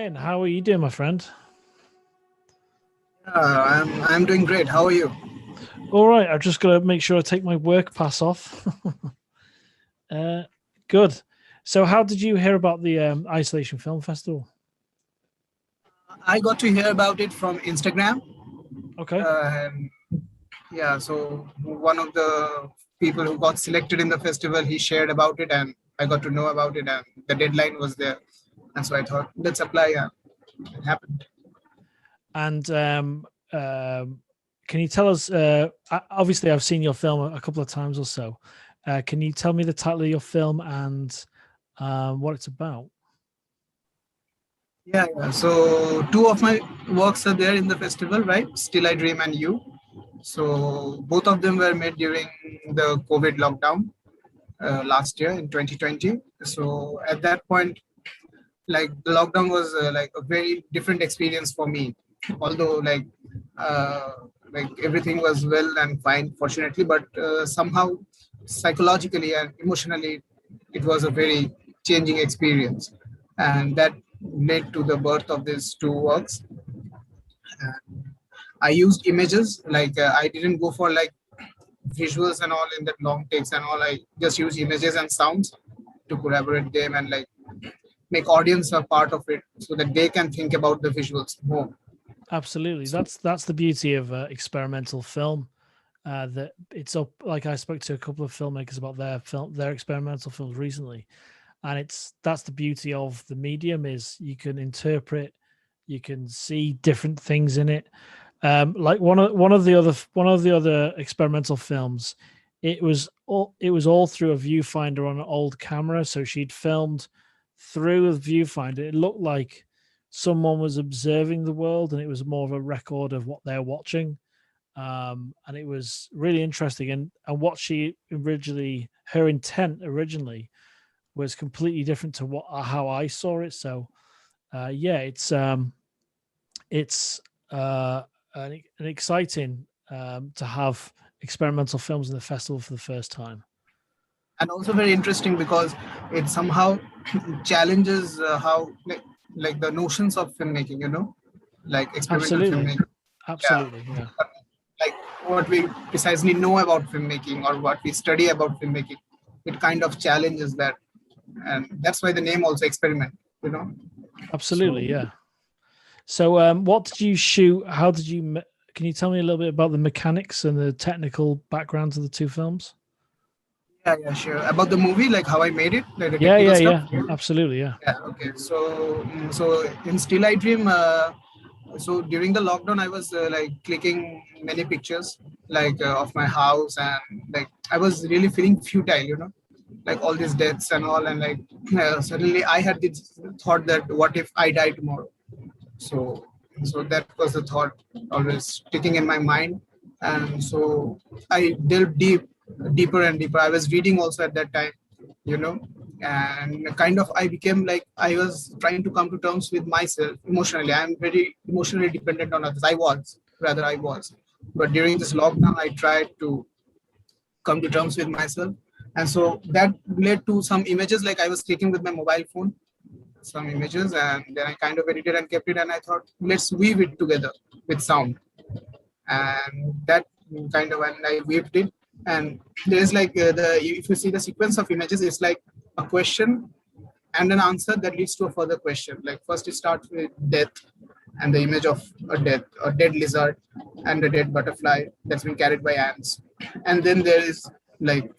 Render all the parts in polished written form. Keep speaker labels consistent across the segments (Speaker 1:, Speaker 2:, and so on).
Speaker 1: Ryan, how are you doing, my friend?
Speaker 2: I'm doing great. How are you?
Speaker 1: All right, I've just got to make sure I take my work pass off. uh, Good. So, how did you hear about the Isolation Film Festival?
Speaker 2: I got to hear about it from Instagram.
Speaker 1: Okay.
Speaker 2: And yeah, so one of the people who got selected in the festival, he shared about it, and I got to know about it. And the deadline was there, and so I thought, let's apply. Yeah, it happened.
Speaker 1: And can you tell us? Obviously, I've seen your film a couple of times or so. Can you tell me the title of your film and what it's about?
Speaker 2: Yeah. So two of my works are there in the festival, right? Still I Dream and You. So both of them were made during the COVID lockdown last year in 2020. So at that point, like the lockdown was like a very different experience for me, although uh, like everything was well and fine fortunately, but somehow psychologically and emotionally it was a very changing experience, and that led to the birth of these two works. I used images, I didn't go for like visuals and all in that long takes and all. I just use images and sounds to collaborate them and like make audience a part of it so that they can think about the visuals more.
Speaker 1: Absolutely.
Speaker 2: So
Speaker 1: That's the beauty of experimental film. That it's up. Like I spoke to a couple of filmmakers about their experimental films recently, and that's the beauty of the medium is you can interpret, you can see different things in it. Like one of the other experimental films, it was all through a viewfinder on an old camera. So she'd filmed through a viewfinder. It looked like someone was observing the world, and it was more of a record of what they're watching. And it was really interesting. And what she originally, her intent originally, was completely different to what how I saw it. So yeah, it's an exciting to have experimental films in the festival for the first time.
Speaker 2: and also very interesting because it somehow challenges how like the notions of filmmaking, like experimental
Speaker 1: Absolutely,
Speaker 2: filmmaking. Yeah,
Speaker 1: absolutely, yeah,
Speaker 2: like what we precisely know about filmmaking or what we study about filmmaking, it kind of challenges that, and that's why the name also experiment, you know.
Speaker 1: absolutely,
Speaker 2: So
Speaker 1: yeah. So, what did you shoot? How did you? Can you tell me a little bit about the mechanics and the technical backgrounds of the two films?
Speaker 2: yeah, sure. About the movie, like how I made it, like the
Speaker 1: Yeah,
Speaker 2: technical
Speaker 1: yeah,
Speaker 2: stuff.
Speaker 1: yeah, absolutely, yeah.
Speaker 2: Yeah, okay. So in Still I Dream, so during the lockdown, I was like clicking many pictures, of my house, and like I was really feeling futile, like all these deaths and all, and like suddenly I had this thought that what if I die tomorrow? So so that was the thought always sticking in my mind, and so I delved deeper and deeper. I was reading also at that time, you know and kind of I became like I was trying to come to terms with myself emotionally. I'm very emotionally dependent on others. I was, but during this lockdown I tried to come to terms with myself, and so that led to some images. Like I was clicking with my mobile phone some images, and then I kind of edited and kept it, and I thought let's weave it together with sound. And that kind of, when I weaved it, and there's like the if you see the sequence of images, it's like a question and an answer that leads to a further question. Like first it starts with death and the image of a dead lizard and a dead butterfly that's been carried by ants, and then there is like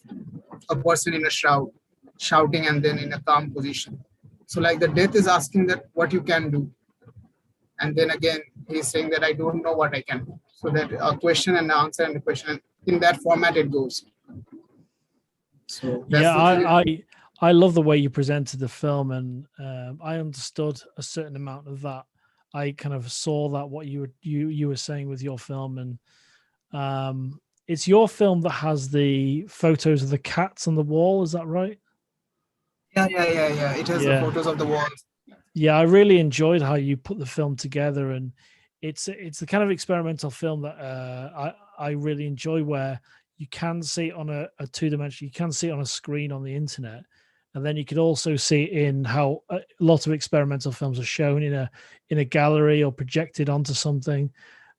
Speaker 2: a person in a shroud shouting and then in a calm position. So like the death is asking that what you can do, and then again he's saying that I don't know what I can do. So that a question and an answer and a question, and in that format it goes. So that's
Speaker 1: Yeah,
Speaker 2: the thing.
Speaker 1: I love the way you presented the film, and I understood a certain amount of that. I kind of saw that what you were saying with your film, and it's your film that has the photos of the cats on the wall. Is that right?
Speaker 2: Yeah. It has the
Speaker 1: Yeah,
Speaker 2: photos of the walls.
Speaker 1: yeah. I really enjoyed how you put the film together, and it's the kind of experimental film that I really enjoy, where you can see it on a two dimension, you can see it on a screen on the internet, and then you could also see it in how a lot of experimental films are shown in a gallery or projected onto something.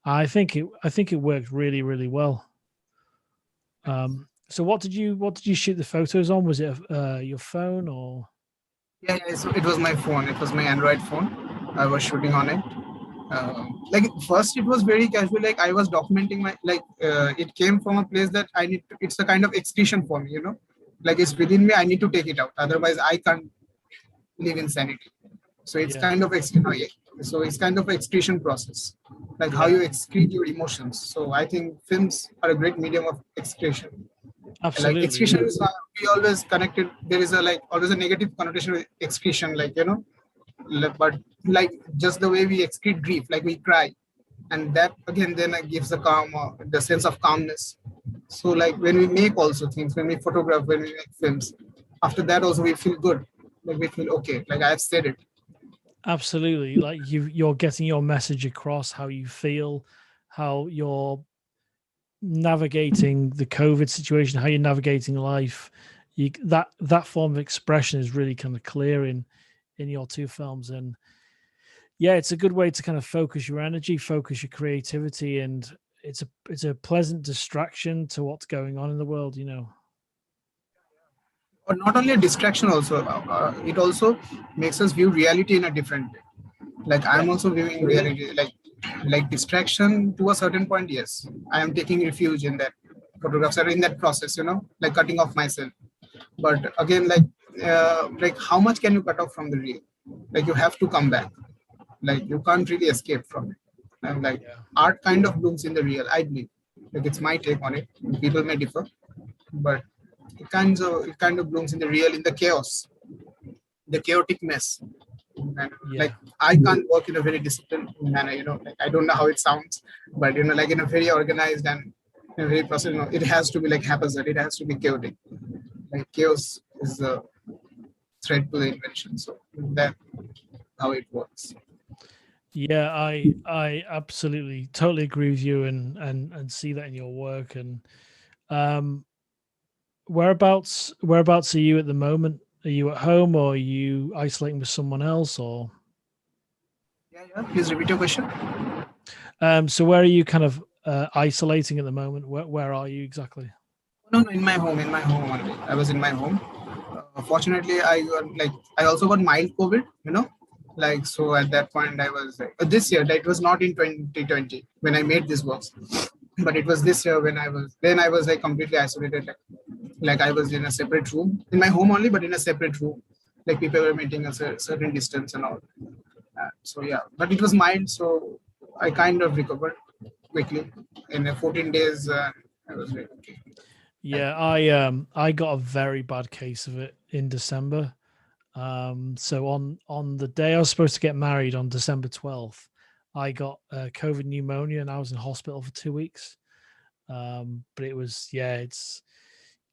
Speaker 1: I think it worked really, really well. So what did you shoot the photos on? Was it your phone or?
Speaker 2: Yeah, so it was my phone. It was my Android phone. I was shooting on it. Like first, it was very casual. Like I was documenting my like. It came from a place that I need. It's a kind of excretion for me, you know. Like it's within me. I need to take it out. Otherwise, I can't live in sanity. So it's
Speaker 1: Yeah,
Speaker 2: kind of so it's kind of excretion process, like how
Speaker 1: yeah,
Speaker 2: you excrete your emotions. So I think films are a great medium of excretion. Like
Speaker 1: absolutely.
Speaker 2: excretion
Speaker 1: Yeah,
Speaker 2: is we always connected. There is a like always a negative connotation with excretion, like you know, but like just the way we excrete grief, like we cry, and that again then gives the calm, the sense of calmness. So like when we make also things, when we photograph, when we make films, after that also we feel good, like we feel okay, like I've said it.
Speaker 1: absolutely. Like you're getting your message across, how you feel, how you're navigating the COVID situation, how you're navigating life. That form of expression is really kind of clear in your two films, and yeah, it's a good way to kind of focus your energy, focus your creativity, and it's a pleasant distraction to what's going on in the world.
Speaker 2: Or not only a distraction also, it also makes us view reality in a different way. Like
Speaker 1: Yeah,
Speaker 2: I'm also viewing reality like distraction to a certain point. Yes, I am taking refuge in that photographs are in that process, you know, like cutting off myself. But again, like how much can you cut off from the real? Like you have to come back, like you can't really escape from it. And like
Speaker 1: yeah,
Speaker 2: art kind of blooms in the real, I believe. Like it's my take on it, people may differ, but it kind of blooms in the real, in the chaos, the chaotic mess. And like
Speaker 1: yeah.
Speaker 2: I can't work in a very disciplined manner, you know, like I don't know how it sounds, but you know, like in a very organized and in a very process, you know, it has to be like haphazard, it has to be chaotic. Like chaos is the thread to the invention. So that how it works.
Speaker 1: Yeah, I absolutely totally agree with you, and see that in your work. And um whereabouts are you at the moment? Are you at home, or are you isolating with someone else, or
Speaker 2: Yeah. Please repeat your question.
Speaker 1: so where are you kind of isolating at the moment? Where are you exactly?
Speaker 2: No, no, in my home only. I was in my home. Fortunately, I also got mild COVID. You know, like so at that point I was like, this year. That was not in 2020 when I made this works, but it was this year when I was like completely isolated. Like I was in a separate room in my home only, but in a separate room. Like people were maintaining a certain distance and all. So yeah, but it was mild, so I kind of recovered quickly. In 14 days, I was like, okay.
Speaker 1: Yeah, I got a very bad case of it in December. So on the day I was supposed to get married on December 12th, I got COVID pneumonia and I was in hospital for 2 weeks. But it was, yeah, it's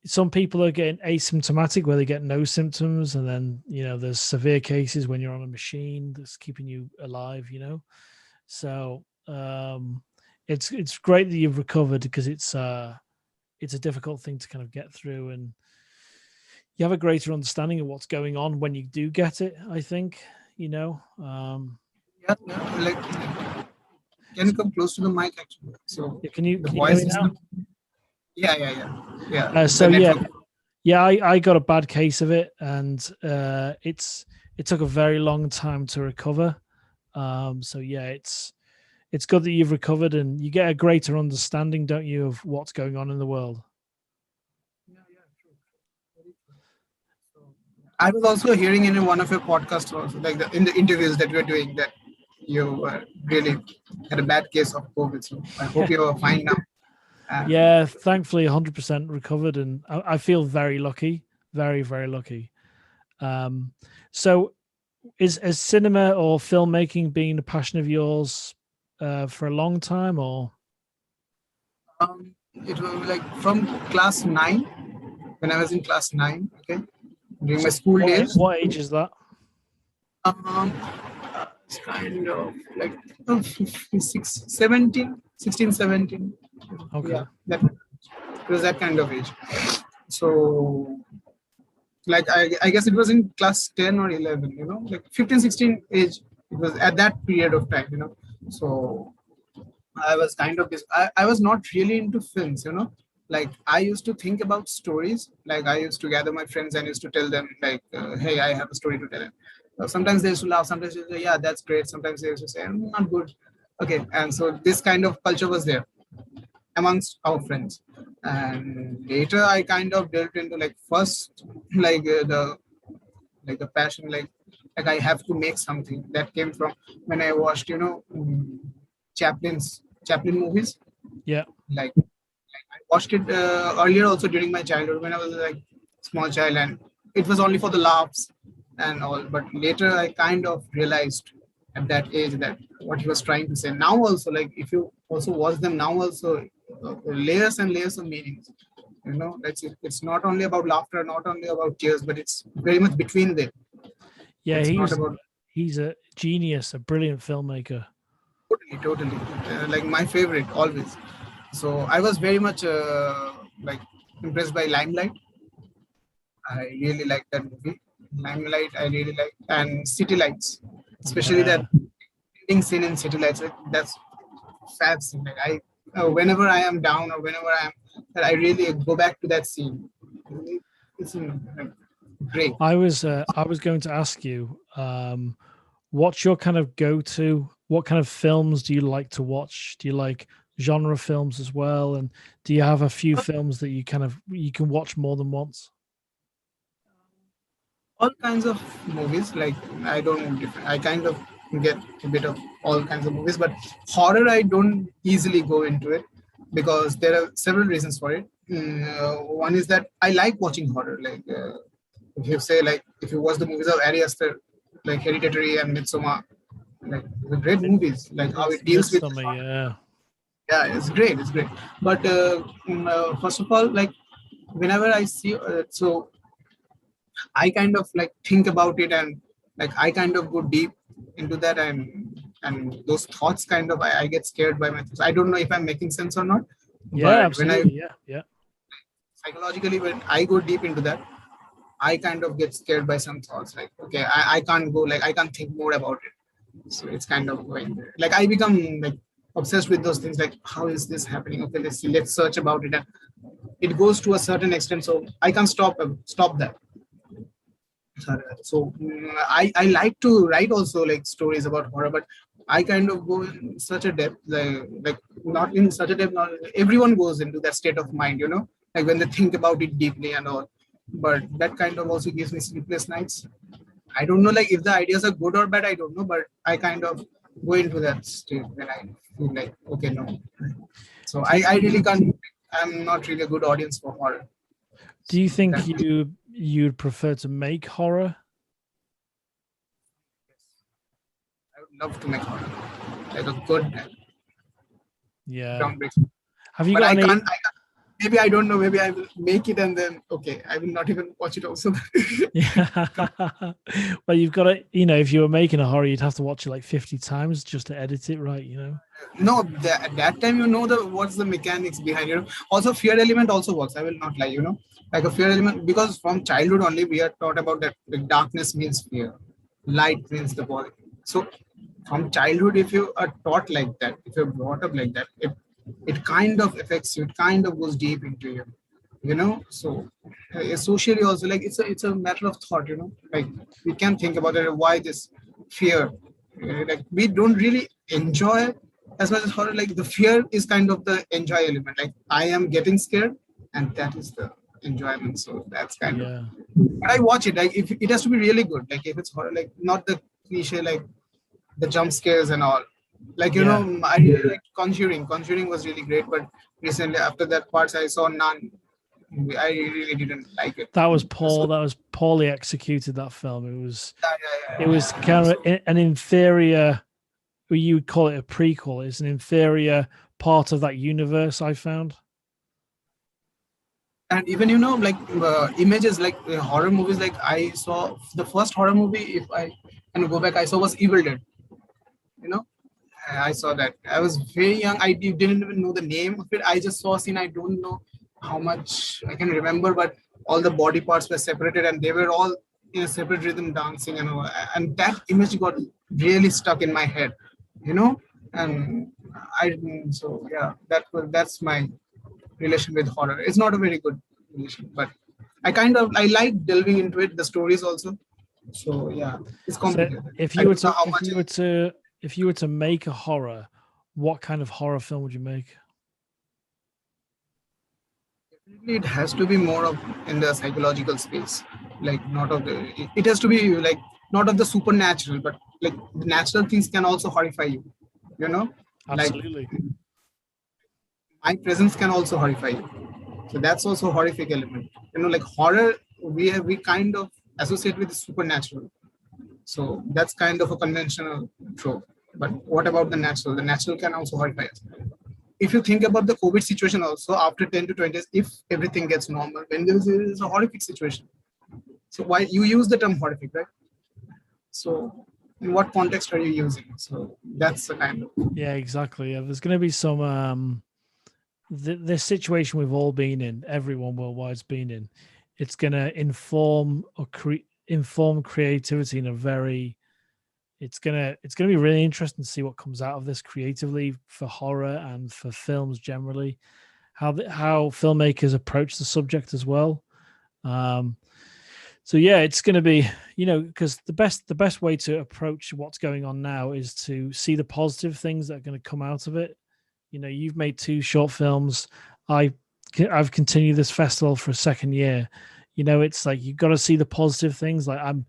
Speaker 1: some people are getting asymptomatic where they get no symptoms, and then there's severe cases when you're on a machine that's keeping you alive. So it's great that you've recovered, because it's a difficult thing to kind of get through, and you have a greater understanding of what's going on when you do get it, I think.
Speaker 2: Yeah, like can you come close to the mic actually? So
Speaker 1: Yeah, can you
Speaker 2: the
Speaker 1: can you hear
Speaker 2: voice
Speaker 1: me
Speaker 2: is
Speaker 1: now?
Speaker 2: not. Yeah. It's the
Speaker 1: So yeah,
Speaker 2: network.
Speaker 1: yeah, I got a bad case of it, and it took a very long time to recover. So yeah, it's good that you've recovered, and you get a greater understanding, don't you, of what's going on in the world.
Speaker 2: Yeah, true. Very true. So I was also hearing in one of your podcasts also, like in the interviews that we're doing, that you really had a bad case of COVID. So I hope
Speaker 1: Yeah,
Speaker 2: you're fine now. Uh,
Speaker 1: yeah. Thankfully, 100% recovered, and I feel very lucky, very, very lucky. Um, so is cinema or filmmaking been a passion of yours for a long time, or?
Speaker 2: it was like from class 9, when I was in class 9, okay, during my
Speaker 1: So
Speaker 2: school
Speaker 1: what
Speaker 2: days.
Speaker 1: what age is that?
Speaker 2: It's kind of like 17, 16, 17.
Speaker 1: Okay.
Speaker 2: Yeah, it was that kind of age. So like I guess it was in class 10 or 11, like 15, 16 age. It was at that period of time, So I was kind of I was not really into films, Like I used to think about stories. Like I used to gather my friends and used to tell them like, hey, I have a story to tell. Sometimes they used to laugh. Sometimes they used to say, yeah, that's great. Sometimes they used to say, not good. Okay, and so this kind of culture was there amongst our friends. And later, I kind of delved into like first like the passion like I have to make something that came from when I watched Chaplin movies.
Speaker 1: Yeah.
Speaker 2: Like I watched it earlier also during my childhood when I was like small child, and it was only for the laughs and all. But later I kind of realized at that age that what he was trying to say. Now also, like if you also watch them now also, layers and layers of meanings. It's not only about laughter, not only about tears, but it's very much between them.
Speaker 1: Yeah,
Speaker 2: It's not about
Speaker 1: he's a genius, a brilliant filmmaker.
Speaker 2: totally, like my favorite always. So I was very much like impressed by Limelight. I really like that movie. Limelight, I really like, and City Lights, especially that
Speaker 1: Yeah.
Speaker 2: ending scene in City Lights. That's fab scene. Like whenever I am down or whenever I really go back to that scene. It's like, great.
Speaker 1: I was going to ask you, what's your kind of go-to? What kind of films do you like to watch? Do you like genre films as well? And do you have a few films that you can watch more than once?
Speaker 2: All kinds of movies. Like I kind of get a bit of all kinds of movies, but horror I don't easily go into it because there are several reasons for it. One is that I like watching horror. Like if you say like if you watch the movies of Ari Aster, like Hereditary and Midsommar, like the great movies, like how it deals with
Speaker 1: Midsommar, yeah.
Speaker 2: yeah, it's great. But first of all, like whenever I see so I kind of like think about it, and like I kind of go deep into that, and those thoughts kind of I get scared by my thoughts. I don't know if I'm making sense or not,
Speaker 1: Yeah,
Speaker 2: but when I
Speaker 1: absolutely. Yeah.
Speaker 2: psychologically when I go deep into that, I kind of get scared by some thoughts. Like okay, I can't go like I can't think more about it. So it's kind of going there. Like I become like obsessed with those things. Like how is this happening? Okay, let's search about it, and it goes to a certain extent. So I can't stop that. So I like to write also like stories about horror, but I kind of go in such a depth, like not in such a depth. Not, everyone goes into that state of mind, like when they think about it deeply and all. But that kind of also gives me sleepless nights. I don't know, like if the ideas are good or bad, I don't know, but I kind of go into that state when I feel like okay, no. So I really can't. I'm not really a good audience for horror.
Speaker 1: Do you
Speaker 2: So
Speaker 1: think
Speaker 2: that,
Speaker 1: you'd prefer to make horror?
Speaker 2: I would love to make horror, like a good
Speaker 1: Yeah.
Speaker 2: groundbreaking.
Speaker 1: Have you
Speaker 2: But
Speaker 1: got
Speaker 2: I
Speaker 1: any?
Speaker 2: can't. Maybe I don't know. Maybe I will make it and then okay, I will not even watch it. Also,
Speaker 1: Yeah. Well, you've got to, if you were making a horror, you'd have to watch it like 50 times just to edit it right.
Speaker 2: no, at that time the what's the mechanics behind. Also fear element also works. I will not lie. Like a fear element because from childhood only we are taught about that. Like darkness means fear, light means the body. So from childhood, if you are taught like that, if you're brought up like that, it kind of affects you. It kind of goes deep into you. So socially also like it's a matter of thought. Like we can think about it. Why this fear? Like we don't really enjoy as much as horror. Like the fear is kind of the enjoy element. Like I am getting scared, and that is the enjoyment. So that's kind of.
Speaker 1: Yeah.
Speaker 2: But I watch it. Like if it has to be really good. Like if it's horror, like not the cliche like the jump scares and all. Like
Speaker 1: Yeah.
Speaker 2: I really liked Conjuring. Conjuring was really great, but recently after that parts I saw Nun. I really didn't like it.
Speaker 1: That was
Speaker 2: So,
Speaker 1: That was poorly executed, that film. It was
Speaker 2: yeah.
Speaker 1: it was kind of an inferior, you would call it a prequel. It's an inferior part of that universe, I found.
Speaker 2: And even like images like horror movies. Like I saw the first horror movie. If I can go back, I saw was Evil Dead. You know, I saw that. I was very young. Didn't even know the name of it. I just saw a scene. I don't know how much I can remember, but all the body parts were separated and they were all in a separate rhythm dancing and all. And that image got really stuck in my head, you know. And I so yeah, that's my relation with horror. It's not a very good relation, but I like delving into it, the stories also. So yeah, it's
Speaker 1: So
Speaker 2: complicated.
Speaker 1: if
Speaker 2: I
Speaker 1: you were
Speaker 2: don't know
Speaker 1: to
Speaker 2: how
Speaker 1: if
Speaker 2: much.
Speaker 1: you were to if you were to make a horror, what kind of horror film would you make?
Speaker 2: Definitely, it has to be more of in the psychological space, like not of the. It has to be like not of the supernatural, but like the natural things can also horrify you. You know, like
Speaker 1: Absolutely.
Speaker 2: my presence can also horrify you. So that's also a horrific element. You know, like horror, we kind of associate with the supernatural. So that's kind of a conventional trope. But what about the natural? The natural can also horrify us. If you think about the COVID situation also, after 10 to 20 years, if everything gets normal, when there is a horrific situation. So why you use the term horrific, right? So in what context are you using? So that's the kind of.
Speaker 1: Yeah, exactly. Yeah, there's going to be some this situation we've all been in, everyone worldwide's been in. It's going to inform creativity in a very. It's gonna be really interesting to see what comes out of this creatively for horror and for films generally. How filmmakers approach the subject as well. Um, so yeah, it's going to be, because the best way to approach what's going on now is to see the positive things that are going to come out of it. You've made two short films. I I've continued this festival for a second year. It's like you've got to see the positive things. Like I'm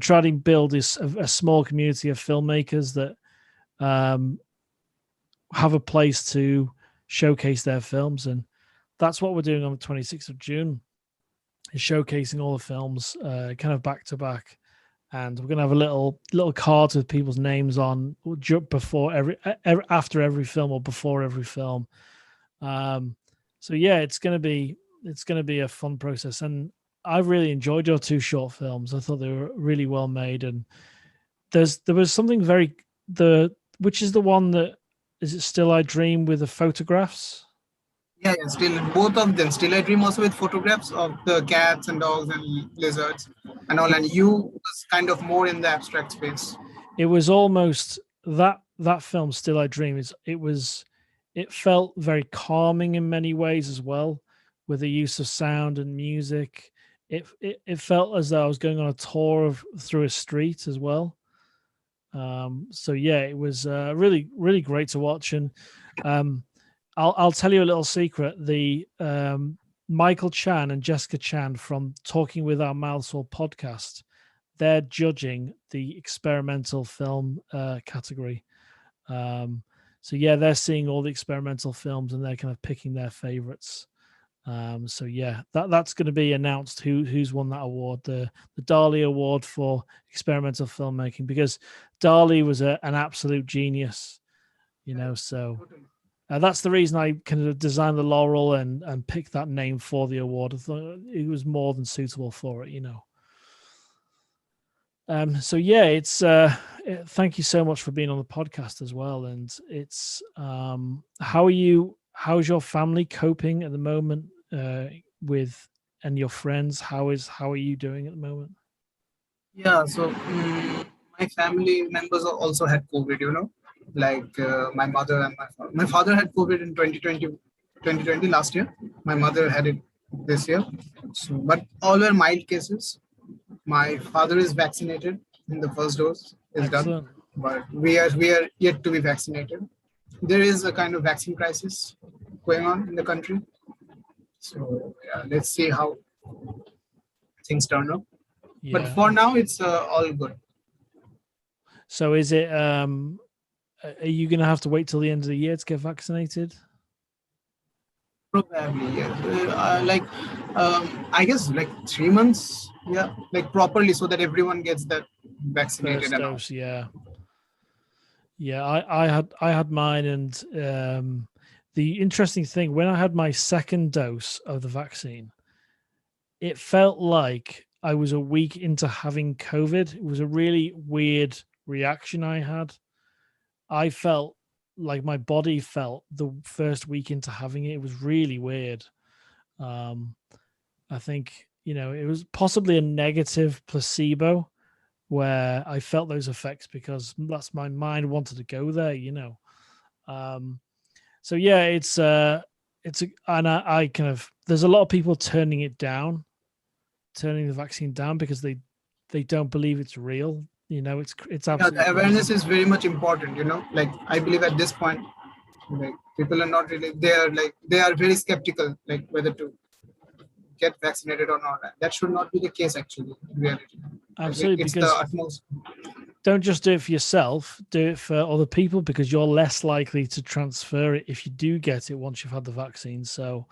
Speaker 1: trying to build a small community of filmmakers that um, have a place to showcase their films, and that's what we're doing on the 26th of June. Is showcasing all the films, kind of back to back, and we're gonna have a little cards with people's names on before after every film or before every film. Um, so yeah, it's gonna be a fun process, and I really enjoyed your two short films. I thought they were really well made, and there was something very which is the one that is it Still I Dream with the photographs.
Speaker 2: Yeah, yeah, still both of them. Still, I dream also with photographs of the cats and dogs and lizards and all. And you was kind of more in the abstract space.
Speaker 1: It was almost that film Still I Dream is it felt very calming in many ways as well, with the use of sound and music. It felt as though I was going on a tour through a street as well. So yeah, it was really really great to watch. And um, I'll tell you a little secret. The Michael Chan and Jessica Chan from Talking with Our Mouths Full podcast, they're judging the experimental film category. Um, so yeah, they're seeing all the experimental films and they're kind of picking their favorites. So yeah, that's going to be announced who's won that award, the Dali Award for experimental filmmaking, because Dali was an absolute genius, So
Speaker 2: Totally.
Speaker 1: that's the reason I kind of designed the laurel and picked that name for the award. I thought it was more than suitable for it. So yeah, it's thank you so much for being on the podcast as well. And it's how's your family coping at the moment with and your friends? How are you doing at the moment?
Speaker 2: Yeah, so my family members also had COVID, like my mother and my father had COVID in 2020 last year. My mother had it this year. So, but all were mild cases. My father is vaccinated in the first dose is done,
Speaker 1: Excellent.
Speaker 2: but we are yet to be vaccinated. There is a kind of vaccine crisis going on in the country. So yeah, let's see how things turn out. But
Speaker 1: Yeah.
Speaker 2: for now, it's all good.
Speaker 1: So is it are you going to have to wait till the end of the year to get vaccinated?
Speaker 2: Probably, yes. I guess like 3 months, yeah, like properly so that everyone gets that vaccinated
Speaker 1: First
Speaker 2: and all.
Speaker 1: dose, yeah. Yeah, I had mine, and the interesting thing, when I had my second dose of the vaccine, it felt like I was a week into having COVID. It was a really weird reaction I had. I felt like my body felt the first week into having it. It was really weird. Um, I think it was possibly a negative placebo where I felt those effects because that's my mind wanted to go there. So yeah, and I kind of, there's a lot of people turning the vaccine down because they don't believe it's real. It's
Speaker 2: Yeah,
Speaker 1: absolutely
Speaker 2: the awareness
Speaker 1: crazy.
Speaker 2: is very much important. Like I believe at this point, like people are not really, they are very skeptical, like whether to get vaccinated or not. That should not be the case actually in reality. Like
Speaker 1: Absolutely,
Speaker 2: it's the
Speaker 1: because
Speaker 2: utmost.
Speaker 1: don't just do it for yourself, do it for other people because you're less likely to transfer it if you do get it once you've had the vaccine. So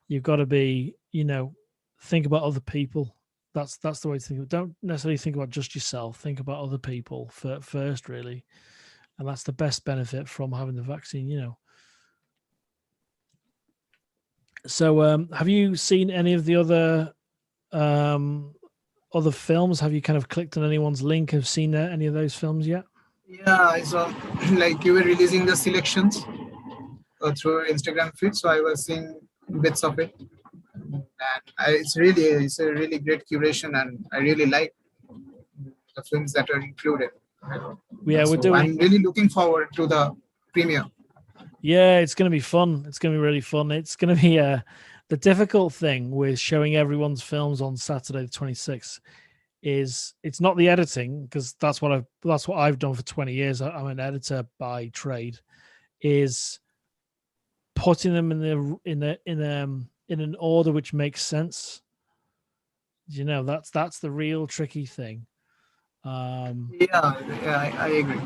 Speaker 1: you've got to be, think about other people. That's the way to think of it. Don't necessarily think about just yourself. Think about other people first, really, and that's the best benefit from having the vaccine. So, have you seen any of the other films? Have you kind of clicked on anyone's link? Have seen any of those films yet?
Speaker 2: Yeah, I saw like you were releasing the selections through Instagram feed, so I was seeing bits of it, and it's a really great curation, and I really like the films that are included.
Speaker 1: Yeah, we're
Speaker 2: So I'm
Speaker 1: doing.
Speaker 2: really looking forward to the premiere.
Speaker 1: Yeah, it's going to be fun. It's going to be really fun. It's going to be the difficult thing with showing everyone's films on Saturday the 26th is it's not the editing because that's what I've done for 20 years. I'm an editor by trade. Is putting them in an order which makes sense. That's the real tricky thing.
Speaker 2: Yeah, I agree.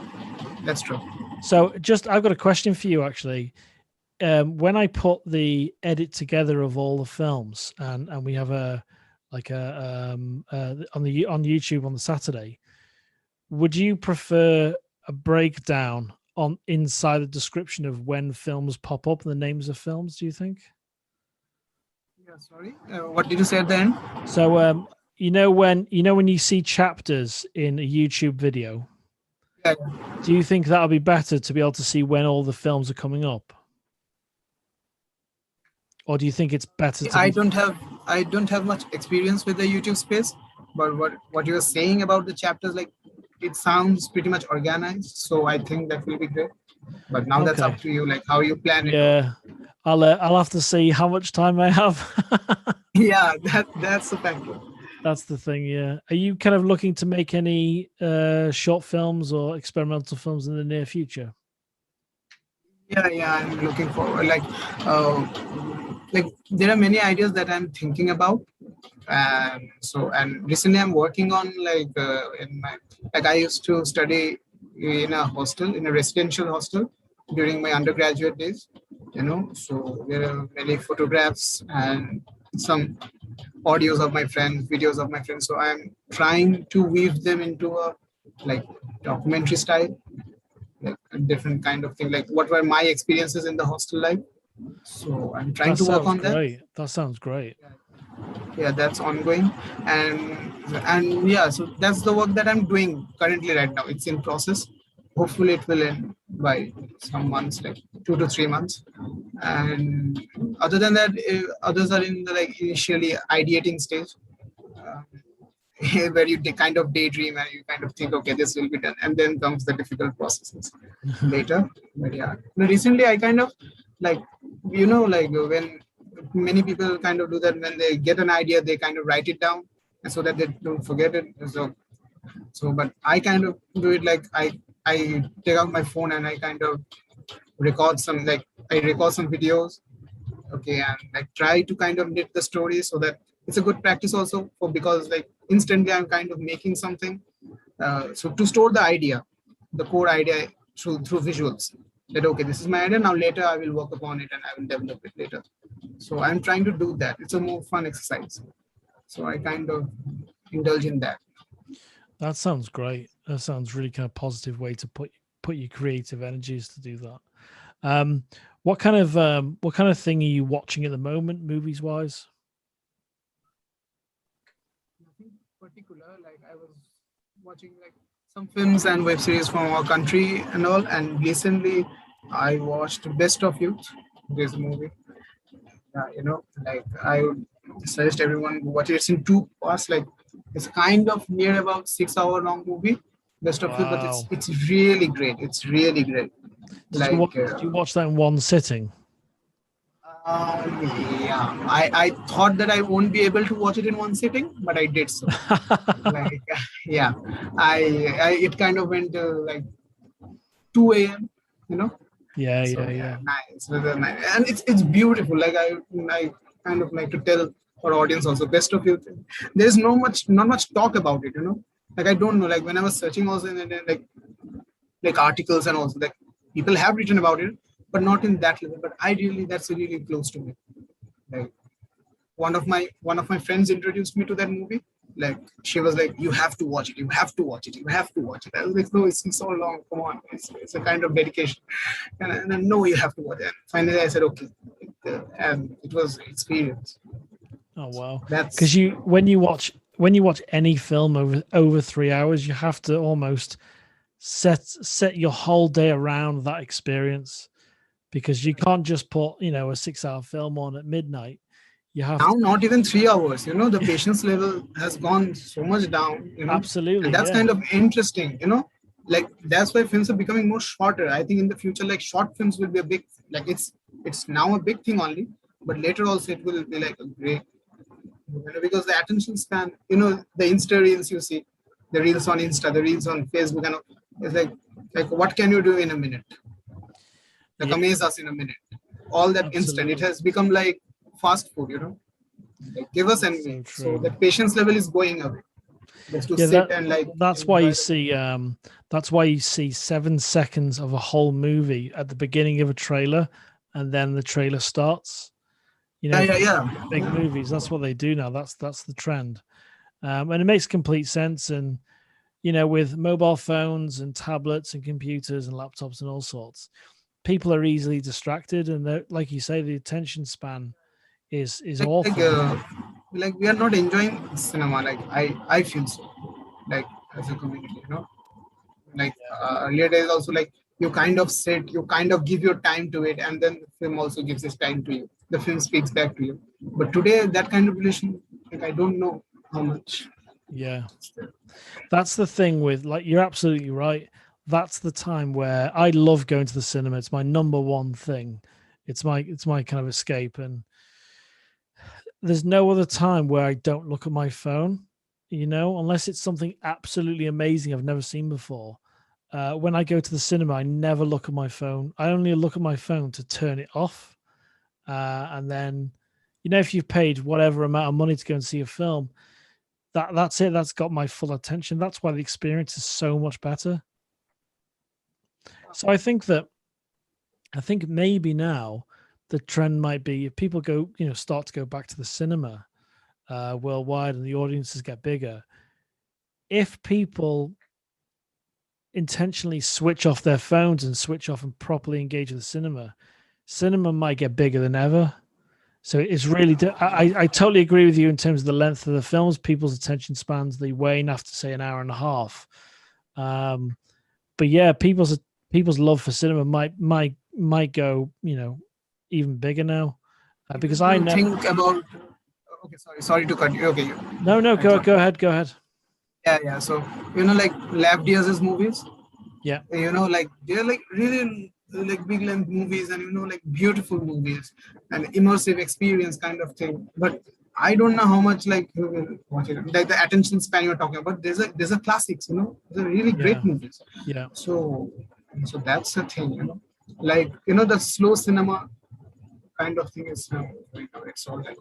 Speaker 2: That's true.
Speaker 1: So I've got a question for you actually. When I put the edit together of all the films and we have on YouTube on the Saturday, would you prefer a breakdown on inside the description of when films pop up and the names of films, do you think?
Speaker 2: Yeah, sorry. What did you say at the end?
Speaker 1: So when you see chapters in a YouTube video,
Speaker 2: Yeah,
Speaker 1: do you think that'll be better to be able to see when all the films are coming up? Or do you think it's better to
Speaker 2: I don't have much experience with the YouTube space, but what you're saying about the chapters, like it sounds pretty much organized. So I think that will be great. But now that's
Speaker 1: Okay.
Speaker 2: up to you, like how you plan it.
Speaker 1: Yeah. I'll have to see how much time I have.
Speaker 2: Yeah, that's the factor.
Speaker 1: That's the thing, yeah. Are you kind of looking to make any short films or experimental films in the near future?
Speaker 2: Yeah, I'm looking forward. Like there are many ideas that I'm thinking about, and recently I'm working on I used to study in a hostel, in a residential hostel during my undergraduate days. So there are many photographs and some audios of my friends, videos of my friends. So I'm trying to weave them into a like documentary style, like a different kind of thing. Like what were my experiences in the hostel life? So I'm trying
Speaker 1: That
Speaker 2: to work
Speaker 1: sounds
Speaker 2: on that.
Speaker 1: great. That sounds great.
Speaker 2: Yeah, that's ongoing, and yeah, so that's the work that I'm doing currently right now. It's in process. Hopefully, it will end by some months, like 2 to 3 months. And other than that, others are in the like initially ideating stage, uh, where you kind of daydream and you kind of think, okay, this will be done, and then comes the difficult processes later. But yeah, recently I kind of like, like when many people kind of do that, when they get an idea, they kind of write it down so that they don't forget it. So but I kind of do it like I take out my phone and I kind of record some videos, okay, and like try to kind of knit the story so that it's a good practice also for, because like instantly I'm kind of making something, so to store the idea, the core idea through visuals, that okay, this is my idea, now later I will work upon it and I will develop it later. So I'm trying to do that. It's a more fun exercise, so I kind of indulge in that.
Speaker 1: That sounds great. That sounds really kind of positive way to put your creative energies to do that. What kind of thing are you watching at the moment, movies wise?
Speaker 2: Nothing particular. Like I was watching like some films and web series from our country and all, and recently I watched Best of Youth, this movie. Like suggest everyone to watch it. It's in two parts. Like it's kind of near about 6 hour long movie. Best of it, but
Speaker 1: Wow.
Speaker 2: it's really great. It's really great. Like
Speaker 1: Did you watch that in one sitting?
Speaker 2: yeah, I thought that I won't be able to watch it in one sitting, but I did so. Like yeah, I it kind of went like 2 a.m. You know, so yeah,
Speaker 1: Yeah.
Speaker 2: nice, really nice. And it's beautiful. Like I kind of like to tell our audience also, best of you. There's not much talk about it. You know, like I don't know. Like when I was searching also in like articles and also like people have written about it, but not in that level. But I really that's really close to me. Like one of my friends introduced me to that movie. Like she was like, "You have to watch it. You have to watch it. You have to watch it." I was like, "No, it's so long. Come on, it's a kind of dedication." And then, no, you have to watch it. And finally, I said, "Okay," and it was experience.
Speaker 1: Oh wow. Because
Speaker 2: That's
Speaker 1: when you watch any film over 3 hours, you have to almost set your whole day around that experience, because you can't just put a 6 hour film on at midnight. You have
Speaker 2: now
Speaker 1: to.
Speaker 2: not even 3 hours. You know, the patience level has gone so much down. You know, and
Speaker 1: Absolutely,
Speaker 2: that's
Speaker 1: yeah.
Speaker 2: kind of interesting. You know, like that's why films are becoming more shorter. I think in the future, like short films will be a big like it's now a big thing only, but later also it will be like a great, because the attention span, the Insta reels you see, the reels on Insta, the reels on Facebook, and it's like what can you do in a minute? Like
Speaker 1: Yeah,
Speaker 2: amaze us in a minute. All that instant. It
Speaker 1: absolutely.
Speaker 2: has become like fast food, Like give us
Speaker 1: That's
Speaker 2: and
Speaker 1: so
Speaker 2: so
Speaker 1: true.
Speaker 2: the patience level is going away. Just to
Speaker 1: Yeah, that
Speaker 2: sit and like
Speaker 1: that's why
Speaker 2: enjoy
Speaker 1: you
Speaker 2: the
Speaker 1: see that's why you see 7 seconds of a whole movie at the beginning of a trailer, and then the trailer starts.
Speaker 2: yeah, yeah,
Speaker 1: For
Speaker 2: yeah,
Speaker 1: big
Speaker 2: yeah.
Speaker 1: movies, that's what they do now. That's the trend. And it makes complete sense. And with mobile phones and tablets and computers and laptops and all sorts, people are easily distracted, and like you say, the attention span is
Speaker 2: like like
Speaker 1: awful.
Speaker 2: uh, like we are not enjoying cinema. Like I feel so. Like as a community, like earlier days also, like you kind of sit, you kind of give your time to it, and then the film also gives its time to you, the film speaks back to you. But today that kind of relation, like I don't know how much
Speaker 1: Yeah,
Speaker 2: it's there.
Speaker 1: that's the thing with, like, you're absolutely right. That's the time where I love going to the cinema. It's my number one thing. It's my kind of escape, and there's no other time where I don't look at my phone, unless it's something absolutely amazing I've never seen before. When I go to the cinema, I never look at my phone. I only look at my phone to turn it off. And then, if you've paid whatever amount of money to go and see a film, that's it. That's got my full attention. That's why the experience is so much better. So I think maybe now the trend might be, if people start to go back to the cinema worldwide and the audiences get bigger, if people intentionally switch off their phones and switch off and properly engage with the cinema might get bigger than ever. So it's really, I totally agree with you in terms of the length of the films. People's attention spans, they wane after, say, an hour and a half. Um, but yeah, people's love for cinema might go, even bigger now, because
Speaker 2: Even
Speaker 1: I
Speaker 2: you
Speaker 1: know.
Speaker 2: think about, okay, sorry to cut you. Okay,
Speaker 1: No,
Speaker 2: I
Speaker 1: go
Speaker 2: thought,
Speaker 1: go ahead, go ahead.
Speaker 2: yeah. So like Lav Diaz's movies,
Speaker 1: Yeah,
Speaker 2: like they're like really like big length movies, and like beautiful movies and immersive experience kind of thing. But I don't know how much like you will watch it. Like the attention span you're talking about, there's a classics, they're really great
Speaker 1: yeah,
Speaker 2: movies.
Speaker 1: yeah,
Speaker 2: So that's the thing, like the slow cinema kind of thing is now going now. It's all like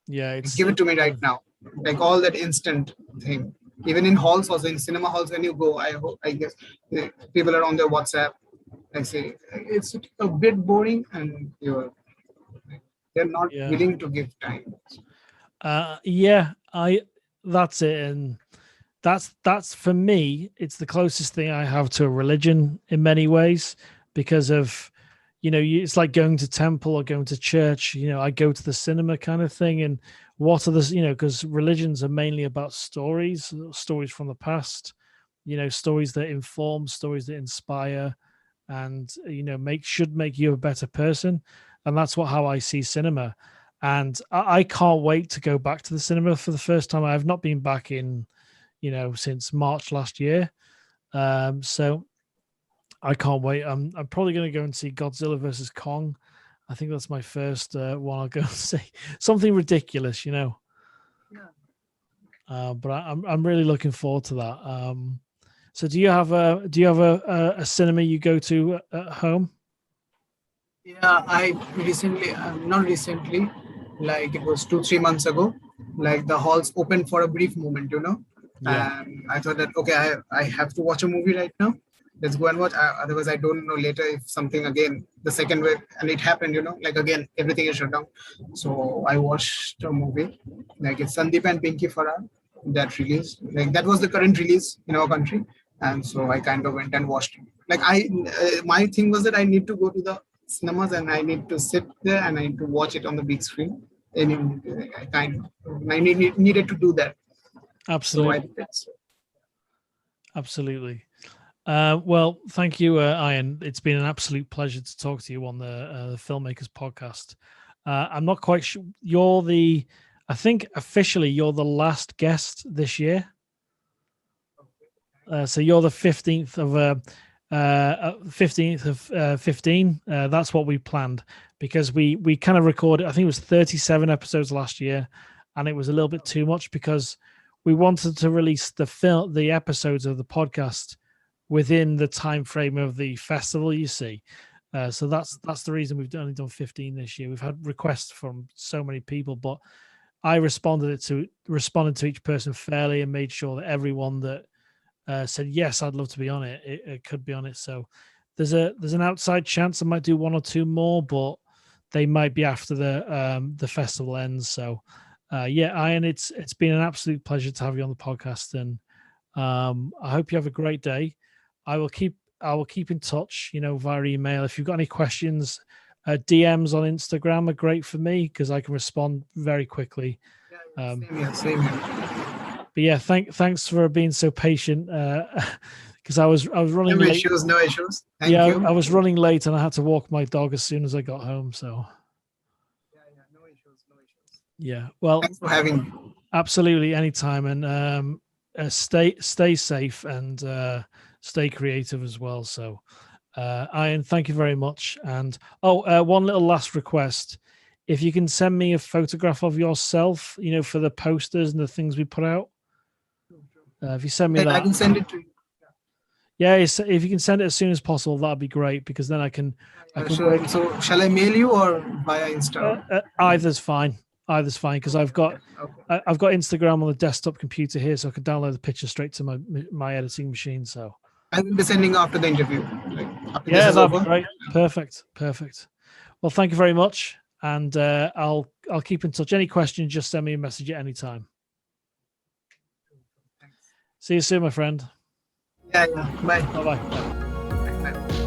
Speaker 1: yeah.
Speaker 2: give it
Speaker 1: It's
Speaker 2: to me right now, like all that instant thing. Even in halls, also in cinema halls, when you go, I guess people are on their WhatsApp. I say it's a bit boring, and they're not
Speaker 1: yeah.
Speaker 2: willing to give time.
Speaker 1: Yeah, I that's it. And that's for me, it's the closest thing I have to a religion in many ways, because of, it's like going to temple or going to church. I go to the cinema kind of thing. And what are the, because religions are mainly about stories from the past, stories that inform, stories that inspire, and should make you a better person. And that's how I see cinema. and I can't wait to go back to the cinema for the first time. I have not been back in, since March last year. So I can't wait. I'm probably going to go and see Godzilla versus Kong. I think that's my first one I'll go and see. Something ridiculous,
Speaker 2: Yeah.
Speaker 1: But I'm really looking forward to that. So do you have a cinema you go to at home?
Speaker 2: Yeah, I recently, not recently, like it was 2, 3 months ago, like the halls opened for a brief moment,
Speaker 1: Yeah,
Speaker 2: and I thought that, okay, I have to watch a movie right now. Let's go and watch. Otherwise, I don't know later if something again, the second wave, and it happened, like again, everything is shut down. So I watched a movie, like it's Sandeep and Pinky Farah that released. Like that was the current release in our country. And so I kind of went and watched it. Like my thing was that I need to go to the cinemas and I need to sit there and I need to watch it on the big screen. And I needed to do that. So I
Speaker 1: absolutely,
Speaker 2: did that. So,
Speaker 1: absolutely. Well, thank you, Ian. It's been an absolute pleasure to talk to you on the Filmmakers Podcast. I'm not quite sure. I think officially you're the last guest this year. So you're the 15th of 15. That's what we planned, because we kind of recorded, I think it was 37 episodes last year, and it was a little bit too much because we wanted to release the episodes of the podcast within the time frame of the festival, you see. So that's the reason we've only done 15 this year. We've had requests from so many people, but I responded to each person fairly and made sure that everyone that said yes, I'd love to be on it, it could be on it. So there's an outside chance I might do one or two more, but they might be after the festival ends. So yeah, Ian, it's been an absolute pleasure to have you on the podcast, and I hope you have a great day. I will keep in touch, via email. If you've got any questions, DMs on Instagram are great for me because I can respond very quickly.
Speaker 2: same here.
Speaker 1: But yeah, thanks for being so patient. Because I was running
Speaker 2: No
Speaker 1: late.
Speaker 2: issues, no issues. Thank you.
Speaker 1: I was running late and I had to walk my dog as soon as I got home. So
Speaker 2: No issues, no issues.
Speaker 1: yeah, well,
Speaker 2: Thanks for having me.
Speaker 1: absolutely, anytime, and stay safe and stay creative as well. So Ian, thank you very much. And one little last request: if you can send me a photograph of yourself, for the posters and the things we put out. If you send me that,
Speaker 2: I can send it to you.
Speaker 1: Yeah, if you can send it as soon as possible, that'd be great, because then I can
Speaker 2: Sure. So shall I mail you or via Insta?
Speaker 1: Either's fine. Either's fine, because I've got
Speaker 2: Okay.
Speaker 1: I've got Instagram on the desktop computer here, so I can download the picture straight to my editing machine. So
Speaker 2: I will be sending after the interview. Like after
Speaker 1: yeah,
Speaker 2: this is
Speaker 1: that'd be
Speaker 2: over.
Speaker 1: great. Perfect. Well, thank you very much, and I'll keep in touch. Any questions, just send me a message at any time.
Speaker 2: Thanks.
Speaker 1: See you soon, my friend.
Speaker 2: Yeah. Bye.
Speaker 1: Bye bye.
Speaker 2: Bye.